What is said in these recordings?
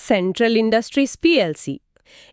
Central Industries PLC.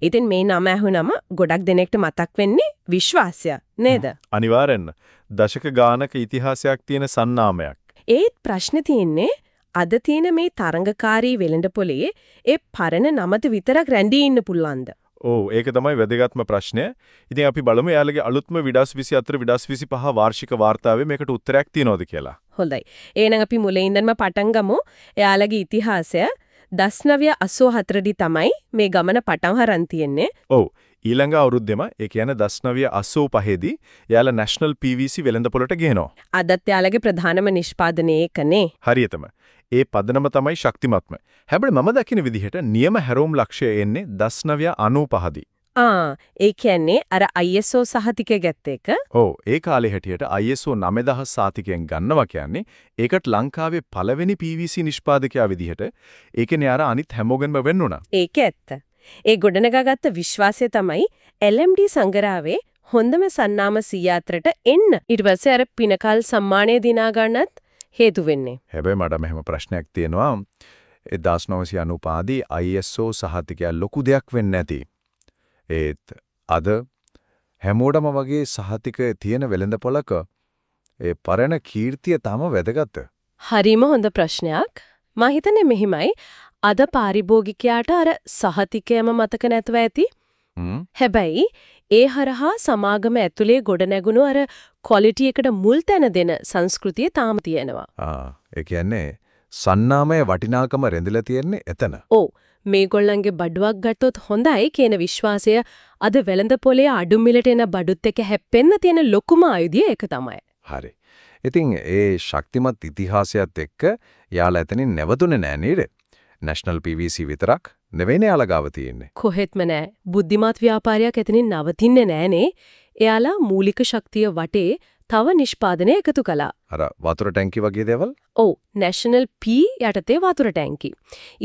ඉතින් මේ නම ඇහුනම ගොඩක් දෙනෙක්ට මතක් වෙන්නේ විශ්වාසය නේද? අනිවාර්යෙන්ම. දශක ගානක ඉතිහාසයක් තියෙන සන්නාමයක්. ඒත් ප්‍රශ්නේ තියෙන්නේ අද තියෙන මේ තරංගකාරී වෙළඳපොලේ ඒ පරණ නමත විතරක් රැඳී ඉන්න පුළුවන්ද? ඔව් ඒක තමයි වැදගත්ම ප්‍රශ්නය. ඉතින් අපි බලමු එයාලගේ අලුත්ම 2024-2025 වාර්ෂික වාර්තාවේ මේකට උත්තරයක් තියනවද කියලා. හොඳයි. එහෙනම් අපි මුලින් ඉඳන්ම පටන් ගමු. එයාලගේ ඉතිහාසය 1984 දී තමයි මේ ගමන පටන් හරන් තියෙන්නේ. ඔව්. ඊළඟ අවුරුද්දෙම ඒ කියන්නේ 1985 දී එයාලා National PVC වෙළඳපොළට ගේනවා. අදත් එයාලගේ ප්‍රධානම නිෂ්පාදනයේ එකනේ. හරියටම. ඒ පදනම තමයි ශක්තිමත්ම. හැබැයි මම දකින විදිහට නියම හැරෝම් ලක්ෂ්‍ය එන්නේ 1995 දී. ඒ කියන්නේ අර ISO සහතිකය ගැත්ත එක. ඔව් ඒ කාලේ හැටියට ISO 9000 සහතිකයෙන් ගන්නවා කියන්නේ ඒකට ලංකාවේ පළවෙනි PVC නිෂ්පාදකයා විදිහට ඒකනේ අර අනිත් හැමෝගෙන්ම වෙන්නුණා. ඒක ඇත්ත. ඒ ගොඩනගාගත්ත විශ්වාසය තමයි LMD සංගරාවේ හොඳම සන්නාම 100 අතරට එන්න. ඊට පස්සේ අර පිනකල් සම්මානය දිනා ගන්නත් හේතු වෙන්නේ. හැබැයි මට මෙහෙම ප්‍රශ්නයක් තියෙනවා. 1995 දී ISO සහතිකය ලොකු දෙයක් වෙන්නේ නැති. ඒත් අද හැමෝටම වගේ සහතික තියෙන වෙළඳපොළක ඒ පරණ කීර්තිය තම වැදගත්. හරිම හොඳ ප්‍රශ්නයක්. මම හිතන්නේ මෙහිමයි අද පාරිභෝගිකයාට අර සහතිකයම මතක නැතුව ඇති. හැබැයි ඒ හරහා සමාගම ඇතුලේ ගොඩනැගුණු අර ක්වොලිටි එකට මුල් තැන දෙන සංස්කෘතිය තාම තියෙනවා. ඒ කියන්නේ සන්නාමයේ වටිනාකම රැඳිලා තියෙන්නේ එතන. ඔව්. මේගොල්ලන්ගේ බඩුවක් ගත්තොත් හොඳයි කියන විශ්වාසය අද වෙළඳපොලේ අඩු මිලට එන බඩුත් එක්ක හැප්පෙන්න තියෙන ලොකුම ආයුධය ඒක තමයි. හරි. ඉතින් ඒ ශක්තිමත් ඉතිහාසයත් එක්ක යාලා එතනින් නැවතුනේ නෑ නේද? National PVC විතරක් නෙවෙයිනේ යාලා ගාව තියෙන්නේ. කොහෙත්ම නෑ. බුද්ධිමත් ව්‍යාපාරයක් එතනින් නවතින්නේ නෑනේ. එයාලා මූලික ශක්තිය වටේ තව නිෂ්පාදනය එකතු කළා. අර වතුර ටැංකි වගේ දේවල්? ඔව්. National P යටතේ වතුර ටැංකි.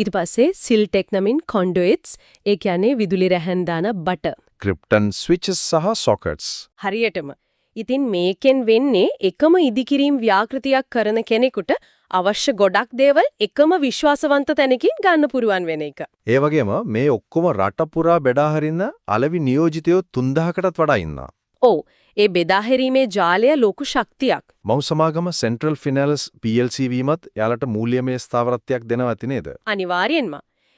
ඊට පස්සේ Siltech නමින් conduits, ඒ කියන්නේ විදුලි රැහැන් දාන බට. Krypton switches සහ sockets. හරියටම. ඉතින් මේකෙන් වෙන්නේ එකම ඉදිකිරීම් ව්‍යාකෘතියක් කරන කෙනෙකුට අවශ්‍ය ගොඩක් දේවල් එකම විශ්වාසවන්ත තැනකින් ගන්න පුරුවන් වෙන එක. ඒ වගේම මේ ඔක්කොම රට පුරා බෙදා හරින්න අලෙවි නියෝජිතයෝ 3000කටත් වඩා ඉන්නවා. ඔව්. ඒ බෙදා හැරීමේ ජාලය ලොකු ශක්තියක්. මව් සමාගම Central Finance PLC වීමත් යාලට මූල්‍යමය ස්ථාවරත්වයක් දෙනවා ඇති නේද? අනිවාර්යෙන්ම.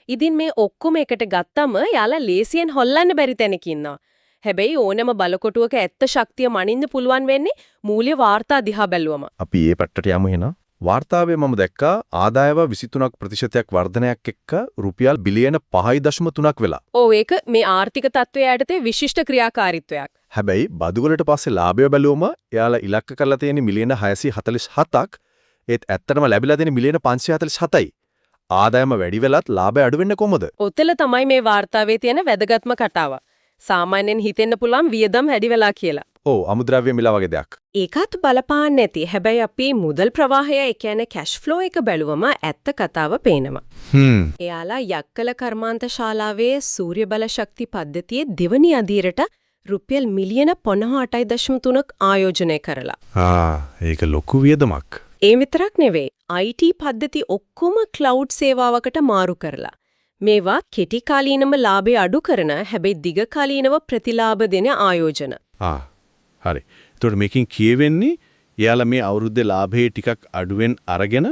ඉතින් මේ ඔක්කොම එකට ගත්තම යාලා ලේසියෙන් හොල්ලන්න බැරි තැනක ඉන්නවා. හැබැයි ඕනම බලකොටුවක ඇත්ත ශක්තිය මනින්න පුළුවන් වෙන්නේ මූල්‍ය වාර්තා දිහා බැලුවම. අපි මේ පැත්තට යමු එහෙනම්. වාර්තාවේ මම දැක්කා ආදායව 23% වර්ධනයක් එක්ක රුපියල් බිලියන 5.3ක් වෙලා. ඔව් ඒක මේ ආර්ථික තත්ත්වය යටතේ විශිෂ්ට ක්‍රියාකාරීත්වයක්. හැබැයි බදුවලට පස්සේ ලාභය බැලුවම එයාලා ඉලක්ක කරලා තියෙන මිලියන 647ක් ඒත් ඇත්තටම ලැබිලා තියෙන මිලියන 547යි. ආදායම වැඩි වෙලත් ලාභය අඩු වෙන්නේ කොහොමද? ඔතල තමයි මේ වාර්තාවේ තියෙන වැදගත්ම කතාව. සාමාන්‍යයෙන් හිතෙන්න පුළුවන් වියදම් වැඩි වෙලා කියලා. ඔව් අමුද්‍රව්‍ය මිල වගේ දෙයක්. ඒකත් බලපාන්නේ නැති. හැබැයි අපි මුදල් ප්‍රවාහය ඒ කියන්නේ කැෂ් ෆ්ලෝ එක බැලුවම ඇත්ත කතාව පේනවා. එයාලා යක්කල කර්මාන්ත ශාලාවේ සූර්ය බල ශක්ති පද්ධතියේ දෙවනි අදියරට රුපියල් මිලියන 58.3ක් ආයෝජනය කරලා. ඒක ලොකු වියදමක්. ඒ විතරක් නෙවෙයි. IT පද්ධති ඔක්කොම ක්ලවුඩ් සේවාවකට මාරු කරලා. මේවා කෙටි කාලීනම ලාභය අඩු කරන හැබැයි දිග කාලීනව ප්‍රතිලාභ දෙන ආයෝජන. හරි. ඒතකොට මේකෙන් කියවෙන්නේ එයාලා මේ අවුරුද්දේ ලාභයේ ටිකක් අඩුවෙන් අරගෙන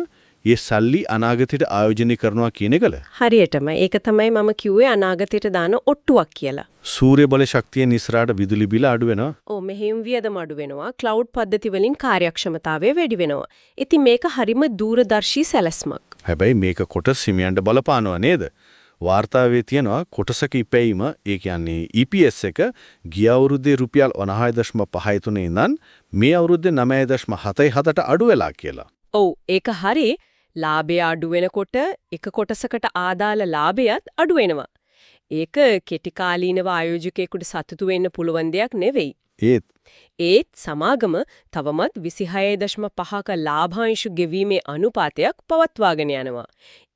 ඒ සල්ලි අනාගතයට ආයෝජනය කරනවා කියන එකද? හරියටම. ඒක තමයි මම කිව්වේ අනාගතයට දාන ඔට්ටුවක් කියලා. සූර්ය බල ශක්තියෙන් ඉස්සරහට විදුලි බිල අඩු වෙනවා. ඔව් මෙහෙම වියදම අඩු වෙනවා. ක්ලවුඩ් පද්ධති වලින් කාර්යක්ෂමතාවය වැඩි වෙනවා. ඉතින් මේක හරිම දූරදර්ශී සැලැස්මක්. හැබැයි මේක කොටස් හිමියන්ට බලපානවා නේද? වාර්තාවේ තියෙනවා කොටසක ඉපැයීම ඒ කියන්නේ EPS එක ගිය අවුරුද්දේ රුපියල් 9.53 ඉඳන් මේ අවුරුද්දේ 9.77ට අඩු වෙලා කියලා. ඔව් ඒක හරි. ලාභය අඩු වෙනකොට එක කොටසකට ආදාළ ලාභයත් අඩු වෙනවා. ඒක කෙටි කාලීනව ආයෝජකයෙකුට සතුටු වෙන්න පුළුවන් දෙයක් නෙවෙයි. ඒත් සමාගම තවමත් 26.5ක ලාභාංශ ගෙවීමේ අනුපාතයක් පවත්වාගෙන යනවා.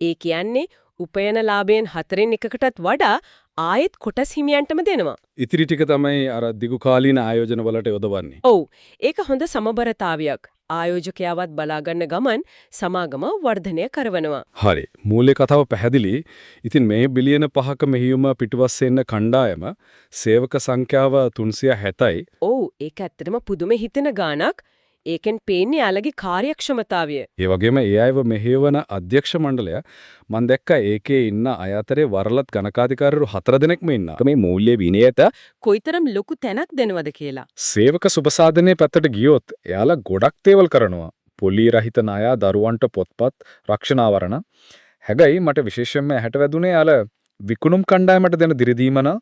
ඒ කියන්නේ උපයන ලාභයෙන් 4/1කටත් වඩා ආයෙත් කොටස් හිමියන්ටම දෙනවා. ඉතිරි ටික තමයි අර දිගු කාලීන ආයෝජන වලට යොදවන්නේ. ඔව්. ඒක හොඳ සමබරතාවයක්. ආයෝජකයාවත් බලාගන්න ගමන් සමාගම වර්ධනය කරනවා. හරි. මූලික කතාව පැහැදිලි. ඉතින් මේ බිලියන 5ක මෙහියුම පිටුපස්සේ ඉන්න කණ්ඩායම සේවක සංඛ්‍යාව 360යි. ඔව් ඒක ඇත්තටම පුදුම හිතෙන ගාණක්. ඒකෙන් පේන්නේ යාළගේ කාර්යක්ෂමතාවය. ඒ වගේම ඒ අයව මෙහෙයවන අධ්‍යක්ෂ මණ්ඩලය මම දැක්කා ඒකේ ඉන්න අය අතරේ වරලත් ගණකාධිකාරීවරු 4 දෙනෙක්ම ඉන්නවා. මේ මූල්‍ය විනයට කොයිතරම් ලොකු තැනක් දෙනවද කියලා. සේවක සුබසාධනයේ පැත්තට ගියොත් එයාලා ගොඩක් දේවල් කරනවා. පොලී රහිත ණය, දරුවන්ට පොත්පත්, රක්ෂණාවරණ. හැබැයි මට විශේෂයෙන්ම ඇහැට වැදුනේ යාලා විකුණුම් කණ්ඩායමට දෙන දිරිදීමන.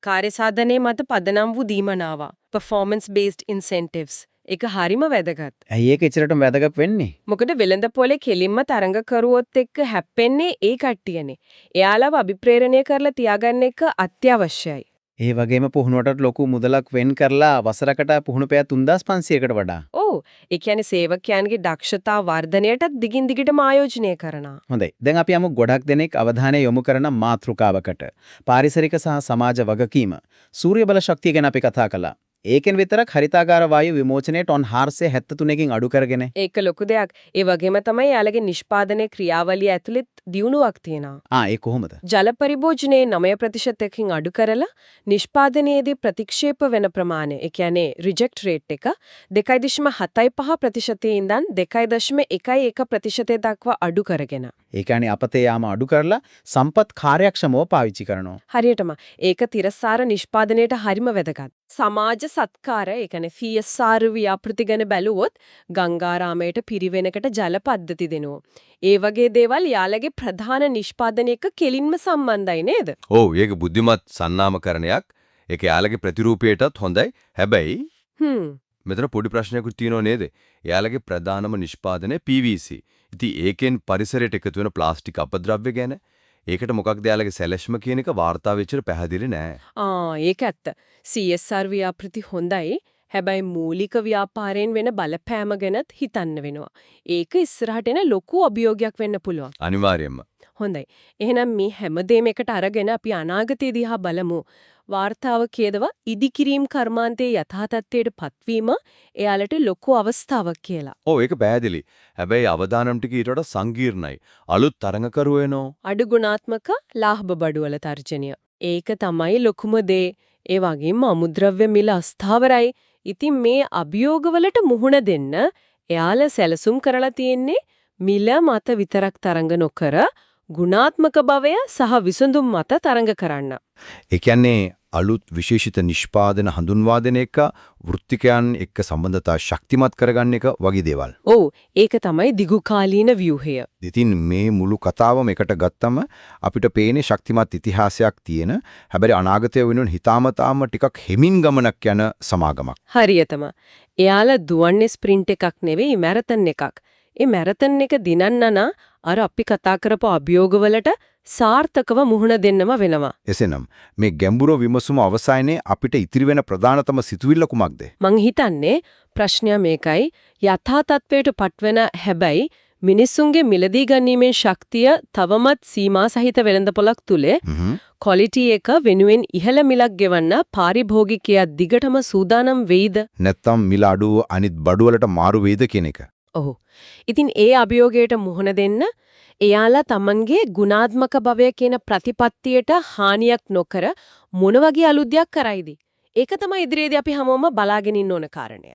කාර්යසාධනයේ මත පදනම් වූ දීමනාව. performance based incentives. ඒක හරිම වැදගත්. ඇයි ඒක එච්චරටම වැදගත් වෙන්නේ? මොකද වෙළඳ පොලේ කෙලින්ම තරඟ කරුවොත් එක්ක හැප්පෙන්නේ ඒ කට්ටියනේ. එයාලව අභිප්‍රේරණය කරලා තියාගන්න එක අත්‍යවශ්‍යයි. ඒ වගේම පුහුණුවටත් ලොකු මුදලක් වෙන් කරලා වසරකට පුහුණු පැය 3500කට වඩා. ඔව්. ඒ කියන්නේ සේවකයන්ගේ දක්ෂතා වර්ධනයටත් දිගින් දිගටම ආයෝජනය කරනවා. හොඳයි. දැන් අපි යමු ගොඩක් දෙනෙක් අවධානය යොමු කරන මාතෘකාවකට. පාරිසරික සහ සමාජ වගකීම. සූර්ය බල ශක්තිය ගැන අපි කතා කළා. ඒකෙන් විතරක් හරිතාගාර වායු විමෝචනයේ ටොන් 473කින් අඩු කරගෙන. ඒක ලොකු දෙයක්. ඒ වගේම තමයි යාළගේ නිෂ්පාදනයේ ක්‍රියාවලිය ඇතුළේ දියුණුවක් තියෙනවා. ඒ කොහොමද? ජල පරිභෝජනයේ 9%කින් අඩු කරලා නිෂ්පාදනයේදී ප්‍රතික්ෂේප වෙන ප්‍රමාණය, ඒ කියන්නේ රිජෙක්ට් රේට් එක 2.75% ඉඳන් 2.11% දක්වා අඩු කරගෙන. ඒ කියන්නේ අපතේ යාම අඩු කරලා සම්පත් කාර්යක්ෂමව පාවිච්චි කරනවා. හරියටම ඒක තිරසාර නිෂ්පාදනයේට හරිම වැදගත්. සමාජ සත්කාර, ඒ කියන්නේ CSR ව්‍යාපෘති ගැන බැලුවොත් ගංගාරාමයට පිරිවෙනකට ජල පද්ධති දෙනවා. ඒ වගේ දේවල් යාළගේ ප්‍රධාන නිෂ්පාදනයක කෙලින්ම සම්බන්ධයි නේද? ඔව් ඒක බුද්ධිමත් සන්නාමකරණයක්. ඒක යාළගේ ප්‍රතිරූපයටත් හොඳයි. හැබැයි මෙතන පොඩි ප්‍රශ්නයක්ත් තියෙනව නේද? යාළගේ ප්‍රධානම නිෂ්පාදනය PVC. ඉතින් ඒකෙන් පරිසරයට එකතු වෙන ප්ලාස්ටික් අපද්‍රව්‍ය ගැන ඒකට මොකක්ද යාළගේ සැලැස්ම කියන එක වාර්තා වෙච්චර පැහැදිලි නෑ. ඒක ඇත්ත. CSR ව්‍යාපෘති හොඳයි. හැබැයි මූලික ව්‍යාපාරයෙන් වෙන බලපෑම ගැනත් හිතන්න වෙනවා. ඒක ඉස්සරහට එන ලොකු අභියෝගයක් වෙන්න පුළුවන්. අනිවාර්යයෙන්ම. හොඳයි. එහෙනම් මේ හැමදේම එකට අරගෙන අපි අනාගතයේ දිහා බලමු. වාර්තාව කියදවා ඉදිකිරීම් කර්මාන්තයේ යථා තත්ත්වයට පත්වීම එයාලට ලොකු අවස්ථාවක් කියලා. ඔව් ඒක පැහැදිලි. හැබැයි අවදානම් ටික ඊට වඩා සංකීර්ණයි. අලුත් තරඟකරු වෙනෝ. අඩු ගුණාත්මක ලාභ බඩුවල තර්ජනය. ඒක තමයි ලොකුම දේ. ඒ වගේම අමුද්‍රව්‍ය මිල අස්ථාවරයි. ඉතින් මේ අභියෝගවලට මුහුණ දෙන්න එයාලා සැලසුම් කරලා තියෙන්නේ මිල මත විතරක් තරඟ නොකර ගුණාත්මක භවය සහ විසඳුම් මත තරඟ කරන්න. ඒ කියන්නේ අලුත් විශේෂිත නිෂ්පාදන හඳුන්වා දෙන එක, වෘත්තිකයන් එක්ක සම්බන්ධතා ශක්තිමත් කරගන්න එක වගේ දේවල්. ඔව් ඒක තමයි දිගුකාලීන ව්‍යුහය. ඉතින් මේ මුළු කතාවම එකට ගත්තම අපිට පේන්නේ ශක්තිමත් ඉතිහාසයක් තියෙන, හැබැයි අනාගතය වෙනුවෙන් හිතාමතාම ටිකක් හෙමින් ගමනක් යන සමාගමක්. හරියටම. එයාලා දුවන්නේ ස්ප්‍රින්ට් එකක් නෙවෙයි මැරතන් එකක්. ඒ මැරතන් එක දිනන්න නම් අර අපි කතා කරපු අභියෝගවලට සාර්ථකව මුහුණ දෙන්නම වෙනවා. එසේනම් මේ ගැඹුරු විමසුම අවසානයේ අපිට ඉතිරි වෙන ප්‍රධානතම සිතුවිල්ල කුමක්ද? මං හිතන්නේ ප්‍රශ්නය මේකයි, යථා තත්වයට පත්වෙන හැබැයි මිනිසුන්ගේ මිලදී ගැනීමේ ශක්තිය තවමත් සීමා සහිත වෙළඳපොළක් තුලේ ක්වොලිටි එක වෙනුවෙන් ඉහළ මිලක් ගෙවන්න පාරිභෝගිකයා දිගටම සූදානම් වෙයිද? නැත්නම් මිල අඩුව අනිත් බඩුවලට මාරු වෙයිද කියන එක. ඔව්. ඉතින් ඒ අභියෝගයට මුහුණ දෙන්න එයාලා තමන්ගේ ගුණාත්මක භවය කියන ප්‍රතිපත්තියට හානියක් නොකර මොන වගේ අලුත් දෙයක් කරයිද? ඒක තමයි ඉදිරියේදී අපි හැමෝම බලාගෙන ඉන්න ඕන කාරණය.